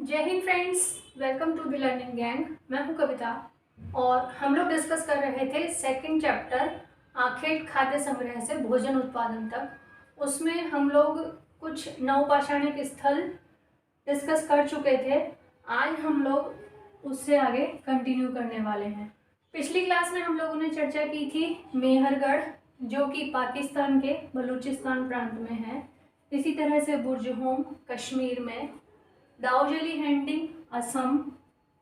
जय हिंद friends, welcome to the learning gang. मैं हूं कविता और हम लोग डिस्कस कर रहे थे सेकंड चैप्टर आखेट खाद्य संग्रह से भोजन उत्पादन तक। उसमें हम लोग कुछ नवपाषाणिक स्थल डिस्कस कर चुके थे। आज हम लोग उससे आगे कंटिन्यू करने वाले हैं। पिछली क्लास में हम लोगों ने चर्चा की थी मेहरगढ़, जो कि पाकिस्तान के बलूचिस्तान प्रांत में है। इसी तरह से बुर्जहोम कश्मीर में, दाऊजली हैंडिंग असम,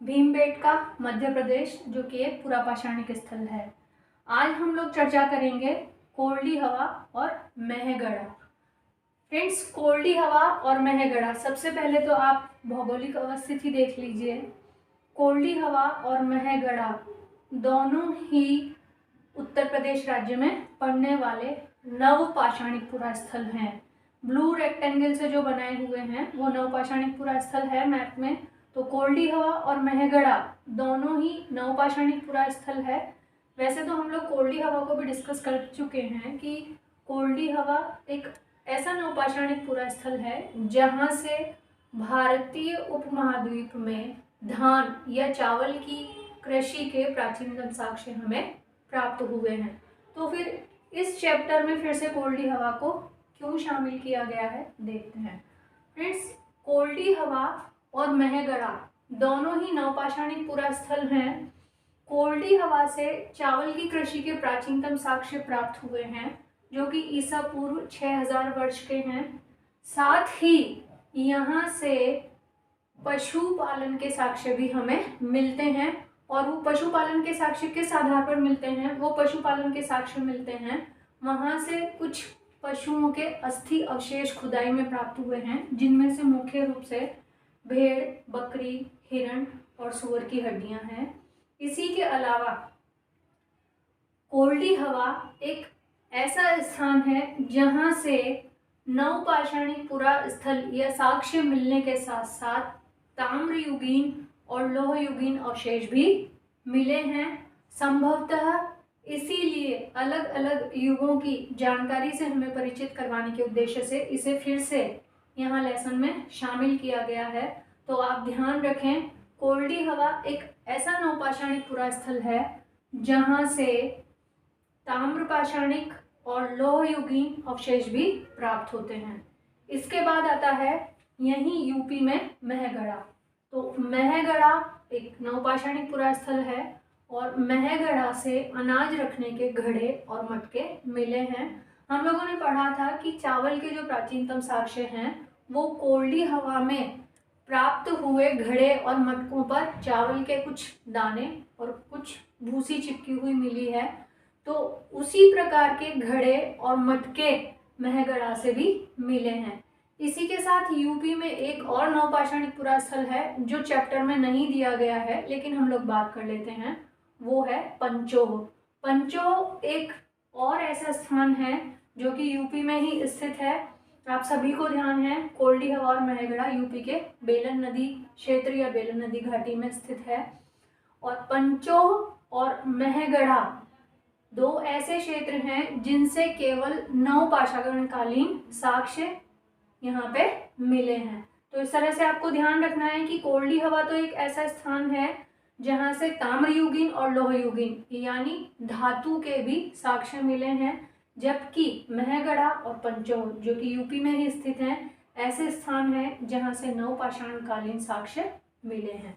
भीमबेटका मध्य प्रदेश, जो कि एक पुरापाषाणिक स्थल है। आज हम लोग चर्चा करेंगे कोल्डी हवा और मेहगढ़ा। फ्रेंड्स, कोल्डी हवा और मेहगढ़ा, सबसे पहले तो आप भौगोलिक अवस्थिति देख लीजिए। कोल्डी हवा और मेहगढ़ा दोनों ही उत्तर प्रदेश राज्य में पड़ने वाले नवपाषाणिक पुरा स्थल हैं। ब्लू रेक्टेंगल से जो बनाए हुए हैं वो नवपाषाणिक पुरा स्थल है मैप में। तो कोल्डी हवा और मेहगढ़ा दोनों ही नवपाषाणिक पुरा स्थल है। वैसे तो हम लोग कोल्डी हवा को भी डिस्कस कर चुके हैं कि कोल्डी हवा एक ऐसा नवपाषाणिक पुरा स्थल है जहाँ से भारतीय उपमहाद्वीप में धान या चावल की कृषि के प्राचीनतम साक्ष्य हमें प्राप्त हुए हैं। तो फिर इस चैप्टर में फिर से कोल्डी हवा को क्यों शामिल किया गया है देखते हैं। फ्रेंड्स, कोल्डी हवा और मेहगढ़ा दोनों ही नवपाषाणिक पुरा स्थल हैं। कोल्डी हवा से चावल की कृषि के प्राचीनतम साक्ष्य प्राप्त हुए हैं, जो कि ईसा पूर्व 6000 वर्ष के हैं। साथ ही यहाँ से पशुपालन के साक्ष्य भी हमें मिलते हैं। और वो पशुपालन के साक्ष्य किस आधार पर मिलते हैं? वो पशुपालन के साक्ष्य मिलते हैं वहाँ से कुछ पशुओं के अस्थि अवशेष खुदाई में प्राप्त हुए हैं, जिनमें से मुख्य रूप से भेड़, बकरी, हिरण और सूअर की हड्डियां हैं। इसी के अलावा कोल्डी हवा एक ऐसा स्थान है जहां से नवपाषाणिक पुरा स्थल या साक्ष्य मिलने के साथ साथ ताम्रयुगीन और लोहयुगीन अवशेष भी मिले हैं। संभवतः इसीलिए अलग अलग युगों की जानकारी से हमें परिचित करवाने के उद्देश्य से इसे फिर से यहाँ लेसन में शामिल किया गया है। तो आप ध्यान रखें, कोल्डी हवा एक ऐसा नवपाषाणिक पुरा स्थल है जहाँ से ताम्रपाषाणिक और लोहयुगीन अवशेष भी प्राप्त होते हैं। इसके बाद आता है यहीं यूपी में मेहगढ़ा। तो मेहगढ़ा एक नवपाषाणिक पुरा स्थल है और मेहगढ़ा से अनाज रखने के घड़े और मटके मिले हैं। हम लोगों ने पढ़ा था कि चावल के जो प्राचीनतम साक्ष्य हैं वो कोल्डी हवा में प्राप्त हुए घड़े और मटकों पर चावल के कुछ दाने और कुछ भूसी चिपकी हुई मिली है। तो उसी प्रकार के घड़े और मटके मेहगढ़ा से भी मिले हैं। इसी के साथ यूपी में एक और नवपाषाणिक पुरा स्थल है जो चैप्टर में नहीं दिया गया है, लेकिन हम लोग बात कर लेते हैं। वो है पंचोह। पंचोह एक और ऐसा स्थान है जो कि यूपी में ही स्थित है। आप सभी को ध्यान है, कोल्डी हवा और मेहगढ़ा यूपी के बेलन नदी क्षेत्र या बेलन नदी घाटी में स्थित है। और पंचोह और मेहगढ़ा दो ऐसे क्षेत्र हैं जिनसे केवल नवपाषाणकालीन साक्ष्य यहाँ पे मिले हैं। तो इस तरह से आपको ध्यान रखना है कि कोल्डी हवा तो एक ऐसा स्थान है जहाँ से ताम्रयुगीन और लोहयुगीन यानी धातु के भी साक्ष्य मिले हैं, जबकि मेहगढ़ा और पंचोह जो कि यूपी में ही स्थित हैं ऐसे स्थान हैं जहाँ से नवपाषाणकालीन साक्ष्य मिले हैं।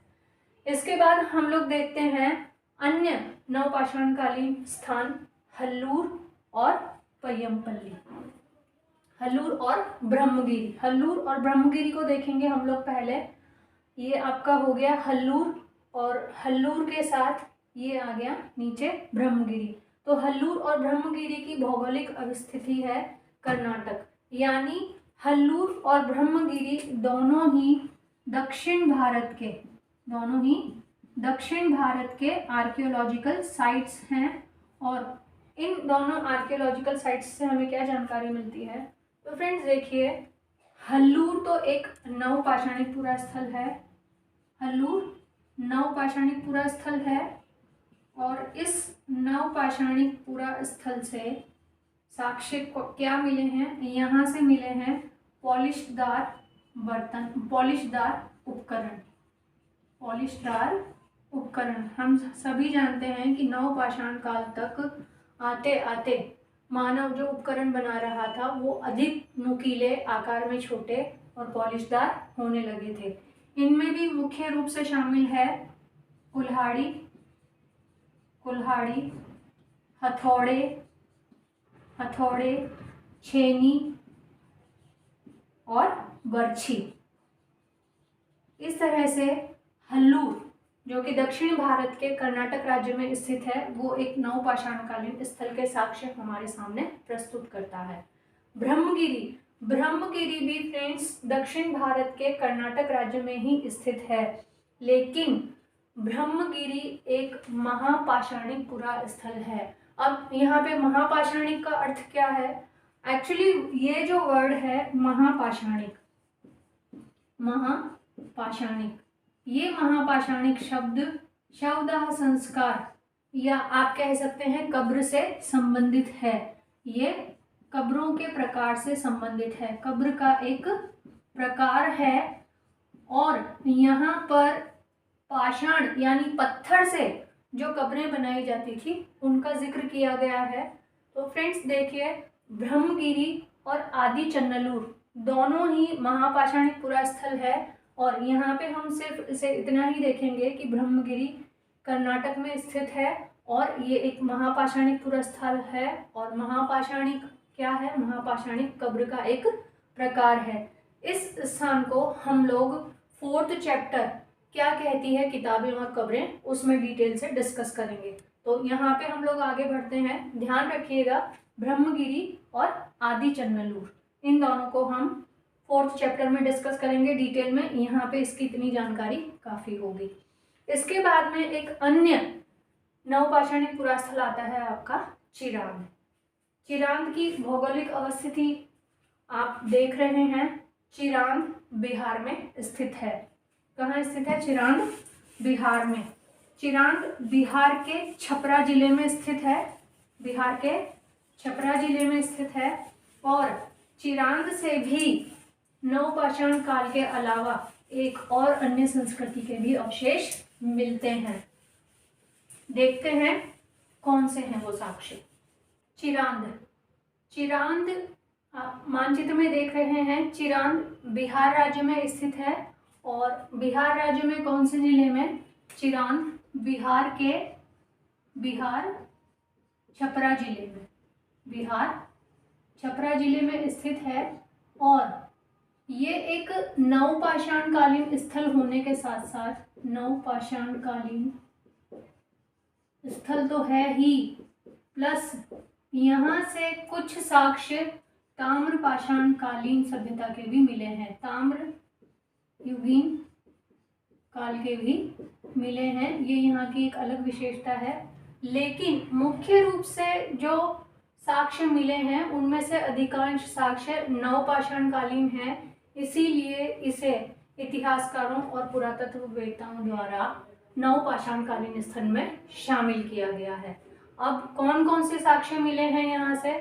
इसके बाद हम लोग देखते हैं अन्य नवपाषाणकालीन स्थान हल्लूर और पय्यमपल्ली। हल्लूर और ब्रह्मगिरी। हल्लूर और ब्रह्मगिरी को देखेंगे हम लोग पहले। ये आपका हो गया हल्लूर और हल्लूर के साथ ये आ गया नीचे ब्रह्मगिरी। तो हल्लूर और ब्रह्मगिरी की भौगोलिक अवस्थिति है कर्नाटक, यानी हल्लूर और ब्रह्मगिरी दोनों ही दक्षिण भारत के आर्कियोलॉजिकल साइट्स हैं। और इन दोनों आर्कियोलॉजिकल साइट्स से हमें क्या जानकारी मिलती है? तो फ्रेंड्स देखिए, हल्लूर तो एक नवपाषाणिक पुरा स्थल है। हल्लूर नवपाषाणिक पुरा स्थल है और इस नवपाषाणिक पुरा स्थल से साक्ष्य क्या मिले हैं? यहाँ से मिले हैं पॉलिशदार बर्तन, पॉलिशदार उपकरण। पॉलीस्टार उपकरण। हम सभी जानते हैं कि नवपाषाण काल तक आते आते मानव जो उपकरण बना रहा था वो अधिक नुकीले, आकार में छोटे और पॉलिशदार होने लगे थे। इनमें भी मुख्य रूप से शामिल है कुल्हाड़ी, हथौड़े, छेनी और बर्छी। इस तरह से हल्लूर, जो कि दक्षिण भारत के कर्नाटक राज्य में स्थित है, वो एक नवपाषाणकालीन स्थल के साक्ष्य हमारे सामने प्रस्तुत करता है। ब्रह्मगिरी भी फ्रेंड्स दक्षिण भारत के कर्नाटक राज्य में ही स्थित है, लेकिन ब्रह्मगिरी एक महापाषाणिक पुरा स्थल है। अब यहाँ पे महापाषाणिक का अर्थ क्या है? एक्चुअली ये जो वर्ड है महापाषाणिक, ये महापाषाणिक शवदाह संस्कार या आप कह सकते हैं कब्र से संबंधित है। ये कब्रों के प्रकार से संबंधित है, कब्र का एक प्रकार है। और यहाँ पर पाषाण यानी पत्थर से जो कब्रें बनाई जाती थी उनका जिक्र किया गया है। तो फ्रेंड्स देखिए, ब्रह्मगिरी और आदि चन्नलूर दोनों ही महापाषाणिक पुरा स्थल है। और यहाँ पे हम सिर्फ इसे इतना ही देखेंगे कि ब्रह्मगिरी कर्नाटक में स्थित है और ये एक महापाषाणिक पुरा स्थल है। और महापाषाणिक क्या है? महापाषाणिक कब्र का एक प्रकार है। इस स्थान को हम लोग 4th चैप्टर क्या कहती है किताबें और कब्रें, उसमें डिटेल से डिस्कस करेंगे। तो यहाँ पे हम लोग आगे बढ़ते हैं। ध्यान रखिएगा, ब्रह्मगिरी और आदि चन्नलूर इन दोनों को हम 4th चैप्टर में डिस्कस करेंगे डिटेल में। यहाँ पे इसकी इतनी जानकारी काफ़ी होगी। इसके बाद में एक अन्य नवपाषाणिक पुरा स्थल आता है आपका चिरांद। चिरांद की भौगोलिक अवस्थिति आप देख रहे हैं। चिरांद बिहार में स्थित है। कहाँ स्थित है? चिरांद बिहार में। चिरांद बिहार के छपरा जिले में स्थित है। बिहार के छपरा जिले में स्थित है। और चिरांद से भी नवपाषाण काल के अलावा एक और अन्य संस्कृति के भी अवशेष मिलते हैं। देखते हैं कौन से हैं वो साक्ष्य। चिरांद आप मानचित्र में देख रहे हैं। चिरांद बिहार राज्य में स्थित है। और बिहार राज्य में कौन से जिले में? चिरांद बिहार छपरा जिले में। बिहार छपरा जिले में स्थित है। और ये एक नवपाषाणकालीन स्थल होने के साथ साथ नवपाषाणकालीन स्थल तो है ही, प्लस यहाँ से कुछ साक्ष्य ताम्रपाषाणकालीन सभ्यता के भी मिले हैं। ताम्र युगीन काल के भी मिले हैं। ये यहाँ की एक अलग विशेषता है। लेकिन मुख्य रूप से जो साक्ष्य मिले हैं उनमें से अधिकांश साक्ष्य नवपाषाणकालीन हैं। इसीलिए इसे इतिहासकारों और पुरातत्ववेत्ताओं द्वारा नवपाषाणकालीन स्थल में शामिल किया गया है। अब कौन कौन से साक्ष्य मिले हैं यहाँ से?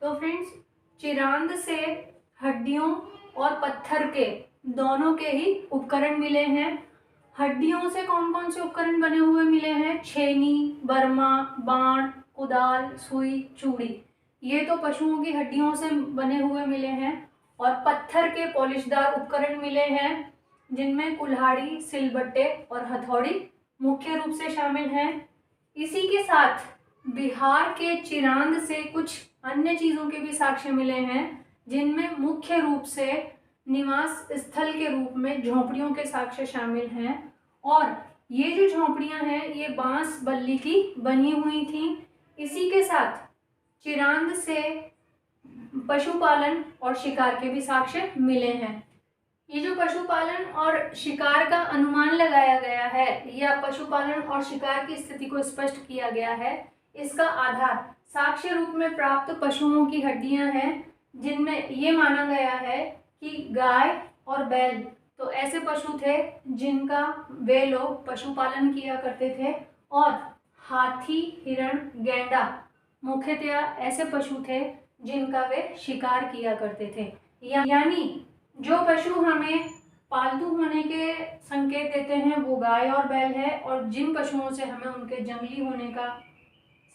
तो फ्रेंड्स, चिरांद से हड्डियों और पत्थर के दोनों के ही उपकरण मिले हैं। हड्डियों से कौन कौन से उपकरण बने हुए मिले हैं? छेनी, बर्मा, बाण, कुदाल, सुई, चूड़ी। ये तो पशुओं की हड्डियों से बने हुए मिले हैं। और पत्थर के पॉलिशदार उपकरण मिले हैं जिनमें कुल्हाड़ी, सिलबट्टे और हथौड़ी मुख्य रूप से शामिल हैं। इसी के साथ बिहार के चिरांद से कुछ अन्य चीज़ों के भी साक्ष्य मिले हैं जिनमें मुख्य रूप से निवास स्थल के रूप में झोंपड़ियों के साक्ष्य शामिल हैं। और ये जो झोंपड़ियां हैं ये बांस बल्ली की बनी हुई थी। इसी के साथ चिरांद से पशुपालन और शिकार के भी साक्ष्य मिले हैं। ये जो पशुपालन और शिकार का अनुमान लगाया गया है या पशुपालन और शिकार की स्थिति को स्पष्ट किया गया है, इसका आधार साक्ष्य रूप में प्राप्त पशुओं की हड्डियां हैं जिनमें ये माना गया है कि गाय और बैल तो ऐसे पशु थे जिनका वे लोग पशुपालन किया करते थे। और हाथी, हिरण, गैंडा मुख्यतया ऐसे पशु थे जिनका वे शिकार किया करते थे। यानी जो पशु हमें पालतू होने के संकेत देते हैं वो गाय और बैल है, और जिन पशुओं से हमें उनके जंगली होने का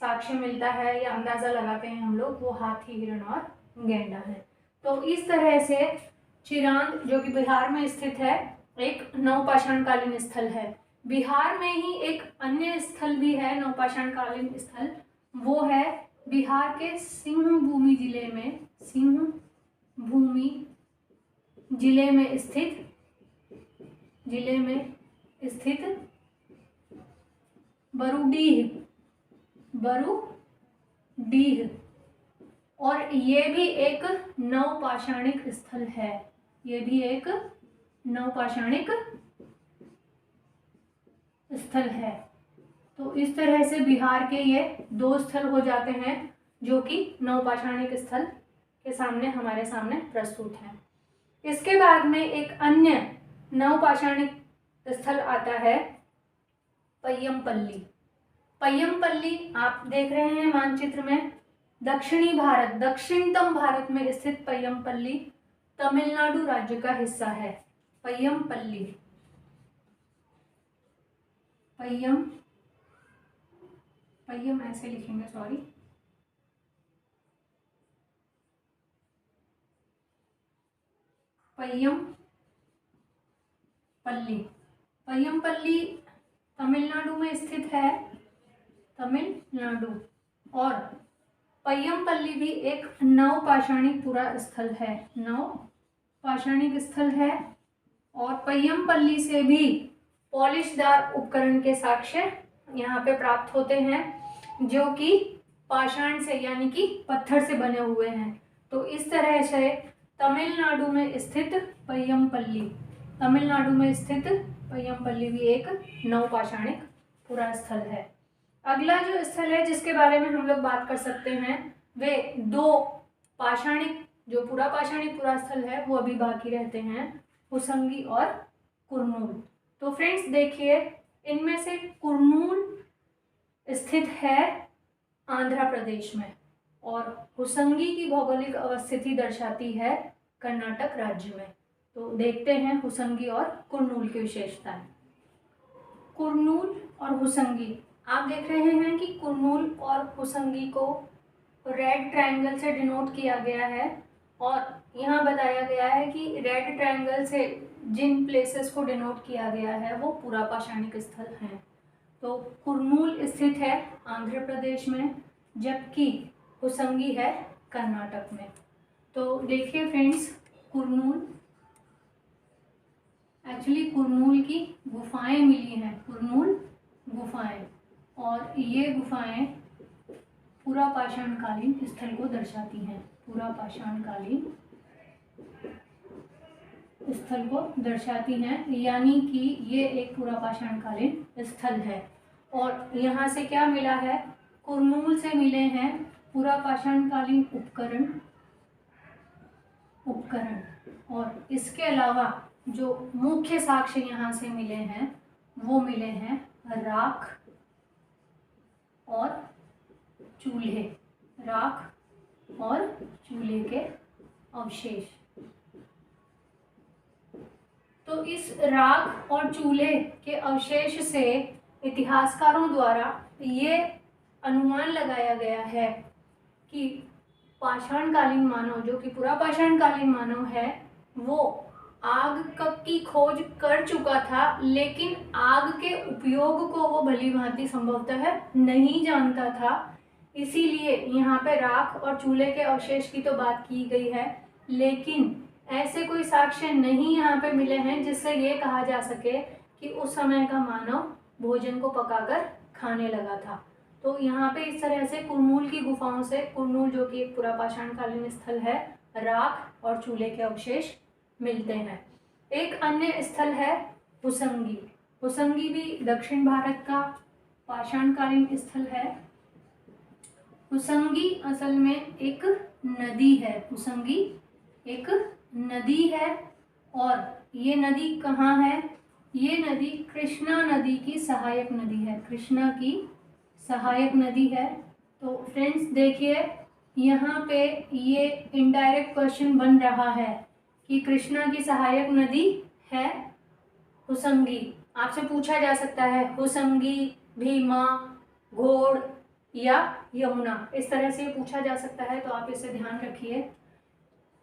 साक्ष्य मिलता है या अंदाज़ा लगाते हैं हम लोग, वो हाथी, हिरण और गैंडा है। तो इस तरह से चिरांद जो कि बिहार में स्थित है एक नवपाषाणकालीन स्थल है। बिहार में ही एक अन्य स्थल भी है नवपाषाणकालीन स्थल, वो है बिहार के सिंहभूमि जिले में स्थित बरूडीह, और ये भी एक नवपाषाणिक स्थल है। ये भी एक नवपाषाणिक स्थल है। तो इस तरह से बिहार के ये 2 स्थल हो जाते हैं जो कि नवपाषाणिक स्थल के सामने हमारे सामने प्रस्तुत हैं। इसके बाद में एक अन्य नवपाषाणिक स्थल आता है पय्यमपल्ली। पय्यमपल्ली आप देख रहे हैं मानचित्र में, दक्षिणतम भारत में स्थित पय्यमपल्ली तमिलनाडु राज्य का हिस्सा है। पय्यम ऐसे लिखेंगे, सॉरी, पय्यमपल्ली तमिलनाडु में स्थित है, और पय्यमपल्ली भी एक नवपाषाणिक पुरास्थल है, नवपाषाणिक स्थल है। और पय्यमपल्ली से भी पॉलिशदार उपकरण के साक्ष्य यहाँ पे प्राप्त होते हैं जो कि पाषाण से यानी कि पत्थर से बने हुए हैं। तो इस तरह से तमिलनाडु में स्थित पय्यमपल्ली भी एक नवपाषाणिक पुरास्थल है। अगला जो स्थल है जिसके बारे में हम लोग बात कर सकते हैं, वे 2 पाषाणिक जो पुरापाषाणिक पुरास्थल है वो अभी बाकी रहते हैं, हुसंगी और कुरनूल। तो फ्रेंड्स देखिए, इनमें से कुरनूल स्थित है आंध्र प्रदेश में, और हुसंगी की भौगोलिक अवस्थिति दर्शाती है कर्नाटक राज्य में। तो देखते हैं हुसंगी और कुरनूल की विशेषताएं। कुरनूल और हुसंगी, आप देख रहे हैं कि कुरनूल और हुसंगी को रेड ट्रायंगल से डिनोट किया गया है, और यहाँ बताया गया है कि रेड ट्रायंगल से जिन प्लेसेस को डिनोट किया गया है वो पुरापाषाणिक स्थल हैं। तो कुरनूल स्थित है आंध्र प्रदेश में, जबकि हुसंगी है कर्नाटक में। तो देखिए फ्रेंड्स, कुरनूल की गुफाएं मिली हैं, कुरनूल गुफाएं, और ये गुफाएं पुरापाषाणकालीन स्थल को दर्शाती हैं, पुरापाषाणकालीन स्थल को दर्शाती हैं, यानी कि ये एक पुरापाषाणकालीन स्थल है। और यहाँ से क्या मिला है, कुरनूल से मिले हैं पुरापाषाणकालीन उपकरण, और इसके अलावा जो मुख्य साक्ष्य यहाँ से मिले हैं वो मिले हैं राख और चूल्हे के अवशेष। तो इस राख और चूल्हे के अवशेष से इतिहासकारों द्वारा ये अनुमान लगाया गया है कि पाषाणकालीन मानव, जो कि पुरापाषाणकालीन मानव है, वो आग की खोज कर चुका था, लेकिन आग के उपयोग को वो भली भांति संभवतः नहीं जानता था। इसीलिए यहाँ पे राख और चूल्हे के अवशेष की तो बात की गई है, लेकिन ऐसे कोई साक्ष्य नहीं यहाँ पे मिले हैं जिससे ये कहा जा सके कि उस समय का मानव भोजन को पकाकर खाने लगा था। तो यहाँ पे इस तरह से कुरनूल की गुफाओं से, कुरनूल जो कि एक पुरापाषाणकालीन स्थल है, राख और चूल्हे के अवशेष मिलते हैं। एक अन्य स्थल है हुसंगी। हुसंगी भी दक्षिण भारत का पाषाणकालीन स्थल है। हुसंगी असल में एक नदी है, हुसंगी एक नदी है, और ये नदी कहाँ है, ये नदी कृष्णा नदी की सहायक नदी है, कृष्णा की सहायक नदी है। तो फ्रेंड्स देखिए, यहाँ पे ये इनडायरेक्ट क्वेश्चन बन रहा है कि कृष्णा की सहायक नदी है हुसंगी। आपसे पूछा जा सकता है हुसंगी, भीमा, घोड़ या यमुना, इस तरह से पूछा जा सकता है, तो आप इसे ध्यान रखिए।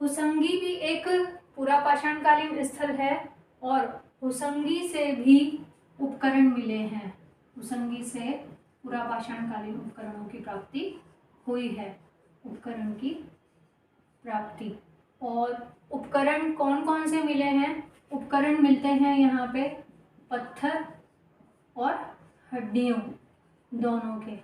हुसंगी भी एक पूरा पाषाणकालीन स्थल है और हुसंगी से भी उपकरण मिले हैं। हुसंगी से पूरा पाषाणकालीन उपकरणों की प्राप्ति हुई है, उपकरण की प्राप्ति। और उपकरण कौन कौन से मिले हैं? उपकरण मिलते हैं यहाँ पे पत्थर और हड्डियों दोनों के।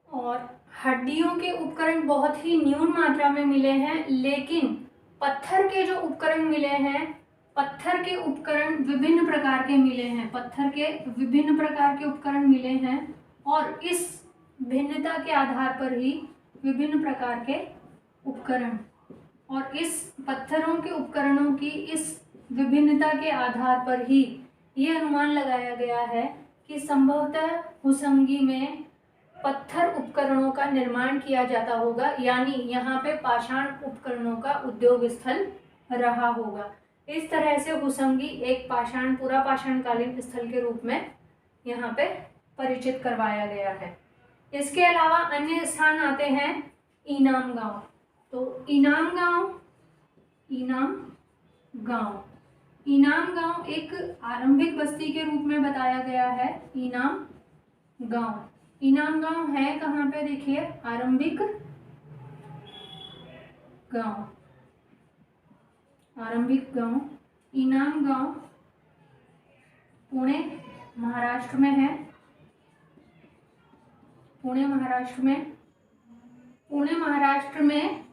और हड्डियों के उपकरण बहुत ही न्यून मात्रा में मिले हैं, लेकिन पत्थर के जो उपकरण मिले हैं, पत्थर के उपकरण विभिन्न प्रकार के मिले हैं, पत्थर के विभिन्न प्रकार के उपकरण मिले हैं। और इस भिन्नता के आधार पर ही विभिन्न प्रकार के उपकरण, और इस पत्थरों के उपकरणों की इस विभिन्नता के आधार पर ही ये अनुमान लगाया गया है कि संभवतः हुसंगी में पत्थर उपकरणों का निर्माण किया जाता होगा, यानी यहाँ पे पाषाण उपकरणों का उद्योग स्थल रहा होगा। इस तरह से हुसंगी एक पूरा पाषाणकालीन स्थल के रूप में यहाँ पे परिचित करवाया गया है। इसके अलावा अन्य स्थान आते हैं इनाम गांव। तो इनाम गांव एक आरंभिक बस्ती के रूप में बताया गया है। इनाम गांव है कहाँ पे? देखिए, आरंभिक गांव इनाम गांव पुणे महाराष्ट्र में है। पुणे महाराष्ट्र में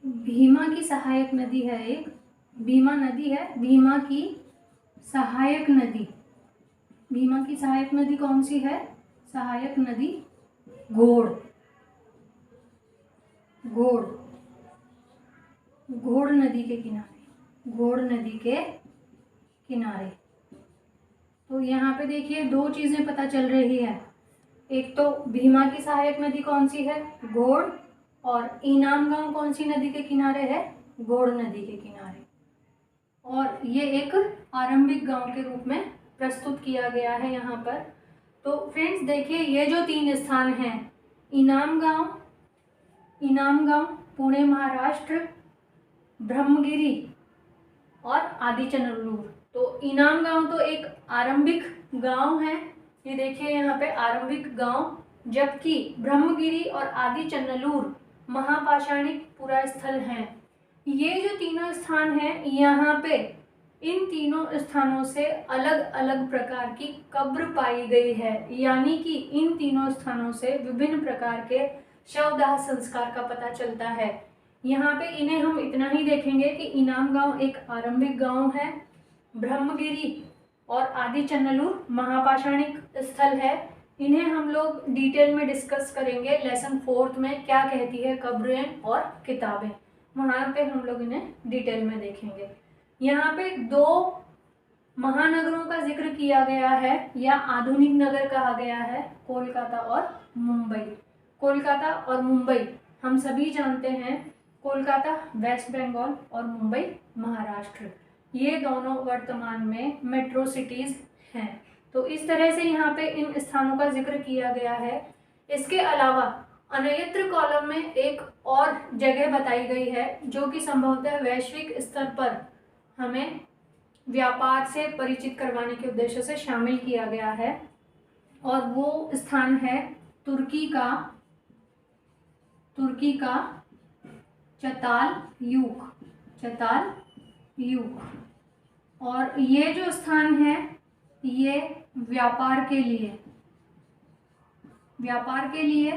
भीमा की सहायक नदी है, एक भीमा नदी है। भीमा की सहायक नदी कौन सी है? सहायक नदी घोड़ नदी के किनारे। तो यहाँ पे देखिए दो चीजें पता चल रही है, एक तो भीमा की सहायक नदी कौन सी है? घोड़। और इनाम गांव कौन सी नदी के किनारे है? घोड़ नदी के किनारे। और ये एक आरंभिक गांव के रूप में प्रस्तुत किया गया है यहाँ पर। तो फ्रेंड्स देखिए, ये जो 3 स्थान हैं, इनाम गांव पुणे महाराष्ट्र, ब्रह्मगिरी और आदिचनल्लूर। तो इनाम गांव तो एक आरंभिक गांव है, ये देखिए यहाँ पे आरंभिक गांव, जबकि ब्रह्मगिरी और आदिचनल्लूर महापाषाणिक पुरा स्थल हैं। ये जो तीनों स्थान हैं, यहाँ पे इन तीनों स्थानों से अलग अलग प्रकार की कब्र पाई गई है, यानी कि इन तीनों स्थानों से विभिन्न प्रकार के शवदाह संस्कार का पता चलता है। यहाँ पे इन्हें हम इतना ही देखेंगे कि इनाम गांव एक आरंभिक गांव है, ब्रह्मगिरी और आदिचनल्लूर महापाषाणिक स्थल है। इन्हें हम लोग डिटेल में डिस्कस करेंगे लेसन 4 में, क्या कहती है कब्रें और किताबें, वहाँ पे हम लोग इन्हें डिटेल में देखेंगे। यहाँ पे 2 महानगरों का जिक्र किया गया है या आधुनिक नगर कहा गया है, कोलकाता और मुंबई हम सभी जानते हैं। कोलकाता वेस्ट बंगाल और मुंबई महाराष्ट्र, ये दोनों वर्तमान में मेट्रो सिटीज हैं। तो इस तरह से यहाँ पे इन स्थानों का जिक्र किया गया है। इसके अलावा अन्यत्र कॉलम में एक और जगह बताई गई है जो कि संभवतः वैश्विक स्तर पर हमें व्यापार से परिचित करवाने के उद्देश्य से शामिल किया गया है, और वो स्थान है तुर्की का चताल यूक। और ये जो स्थान है ये व्यापार के लिए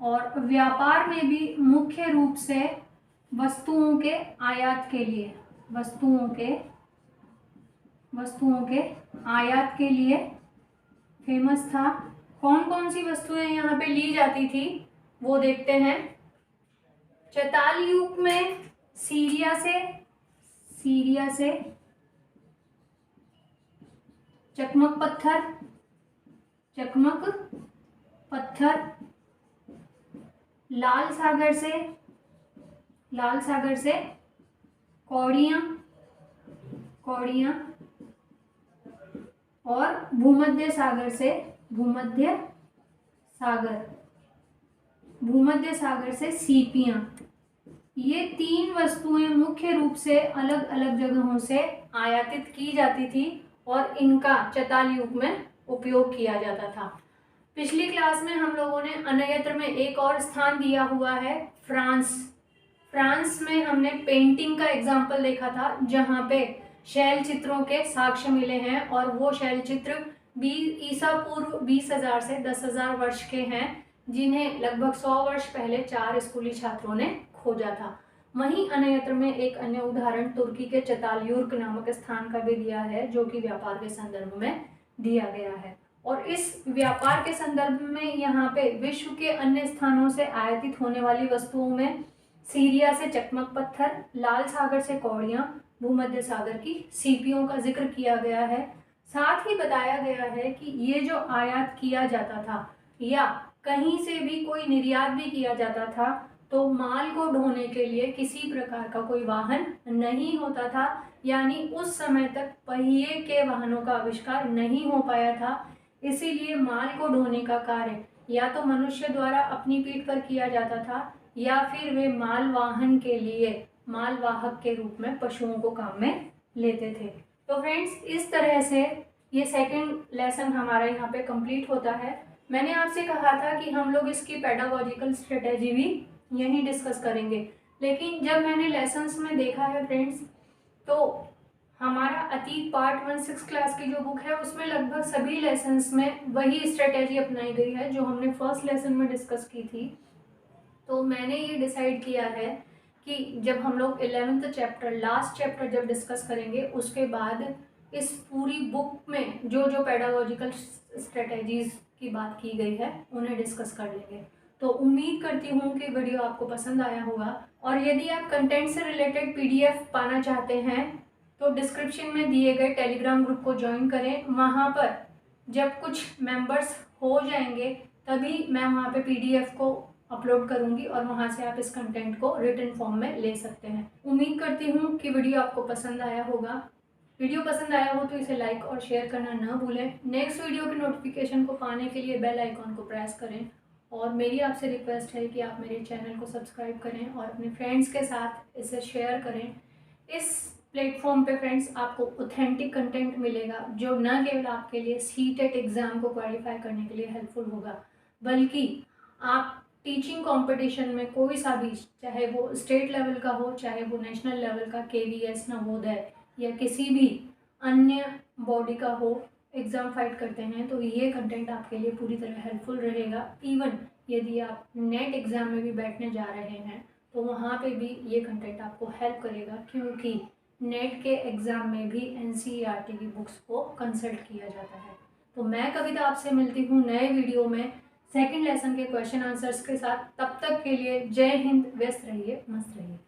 और व्यापार में भी मुख्य रूप से वस्तुओं के आयात के लिए फेमस था। कौन कौन सी वस्तुएं यहाँ पे ली जाती थी वो देखते हैं। चताल यूक में सीरिया से चकमक पत्थर, लाल सागर से लाल सागर से कौड़ियाँ, कौड़ियाँ, और भूमध्य सागर से भूमध्य सागर, भूमध्य सागर से सीपियाँ। ये 3 वस्तुएं मुख्य रूप से अलग अलग जगहों से आयातित की जाती थी और इनका चताल युग में उपयोग किया जाता था। पिछली क्लास में हम लोगों ने अन्यत्र में एक और स्थान दिया हुआ है, फ्रांस। फ्रांस में हमने पेंटिंग का एग्जाम्पल देखा था, जहाँ पे शैल चित्रों के साक्ष्य मिले हैं और वो शैल चित्र ईसा पूर्व 20,000 से 10,000 वर्ष के हैं, जिन्हें लगभग 100 वर्ष पहले 4 स्कूली छात्रों ने खोजा था। वहीं अन्यत्र में एक अन्य उदाहरण तुर्की के चतालयुर्क नामक स्थान का भी दिया है, जो कि व्यापार के संदर्भ में दिया गया है। और इस व्यापार के संदर्भ में यहाँ पे विश्व के अन्य स्थानों से आयातित होने वाली वस्तुओं में सीरिया से चकमक पत्थर, लाल सागर से कौड़ियाँ, भूमध्य सागर की सीपियों का जिक्र किया गया है। साथ ही बताया गया है कि ये जो आयात किया जाता था या कहीं से भी कोई निर्यात भी किया जाता था, तो माल को ढोने के लिए किसी प्रकार का कोई वाहन नहीं होता था, यानी उस समय तक पहिए के वाहनों का आविष्कार नहीं हो पाया था। इसीलिए माल को ढोने का कार्य या तो मनुष्य द्वारा अपनी पीठ पर किया जाता था या फिर वे माल वाहन के लिए मालवाहक के रूप में पशुओं को काम में लेते थे। तो फ्रेंड्स, इस तरह से ये सेकंड लेसन हमारा यहाँ पे कंप्लीट होता है। मैंने आपसे कहा था कि हम लोग इसकी पेडागोजिकल स्ट्रेटेजी भी यहीं डिस्कस करेंगे, लेकिन जब मैंने लेसन्स में देखा है फ्रेंड्स, तो हमारा अतीत पार्ट 1 6 क्लास की जो बुक है उसमें लगभग सभी लेसन्स में वही स्ट्रेटेजी अपनाई गई है जो हमने फर्स्ट लेसन में डिस्कस की थी। तो मैंने ये डिसाइड किया है कि जब हम लोग 11th चैप्टर, लास्ट चैप्टर जब डिस्कस करेंगे, उसके बाद इस पूरी बुक में जो जो पेडागोजिकल स्ट्रेटेजीज की बात की गई है उन्हें डिस्कस कर लेंगे। तो उम्मीद करती हूँ कि वीडियो आपको पसंद आया होगा, और यदि आप कंटेंट से रिलेटेड PDF पाना चाहते हैं तो डिस्क्रिप्शन में दिए गए टेलीग्राम ग्रुप को ज्वाइन करें। वहाँ पर जब कुछ मेंबर्स हो जाएंगे तभी मैं वहाँ पे PDF को अपलोड करूँगी और वहाँ से आप इस कंटेंट को रिटन फॉर्म में ले सकते हैं। उम्मीद करती हूँ कि वीडियो आपको पसंद आया होगा। वीडियो पसंद आया हो तो इसे लाइक और शेयर करना न भूलें। नेक्स्ट वीडियो की नोटिफिकेशन को पाने के लिए बेल आइकॉन को प्रेस करें, और मेरी आपसे रिक्वेस्ट है कि आप मेरे चैनल को सब्सक्राइब करें और अपने फ्रेंड्स के साथ इसे शेयर करें। इस प्लेटफॉर्म पे फ्रेंड्स आपको ऑथेंटिक कंटेंट मिलेगा जो न केवल आपके लिए सीटेट एग्ज़ाम को क्वालिफाई करने के लिए हेल्पफुल होगा, बल्कि आप टीचिंग कंपटीशन में कोई सा भी, चाहे वो स्टेट लेवल का हो, चाहे वो नेशनल लेवल का KVS नवोदय या किसी भी अन्य बॉडी का हो, एग्ज़ाम फाइट करते हैं तो ये कंटेंट आपके लिए पूरी तरह हेल्पफुल रहेगा। इवन यदि आप नेट एग्ज़ाम में भी बैठने जा रहे हैं तो वहाँ पे भी ये कंटेंट आपको हेल्प करेगा, क्योंकि नेट के एग्ज़ाम में भी NCERT की बुक्स को कंसल्ट किया जाता है। तो मैं कविता आपसे मिलती हूँ नए वीडियो में सेकंड लेसन के क्वेश्चन आंसर्स के साथ। तब तक के लिए जय हिंद, व्यस्त रहिए, मस्त रहिए।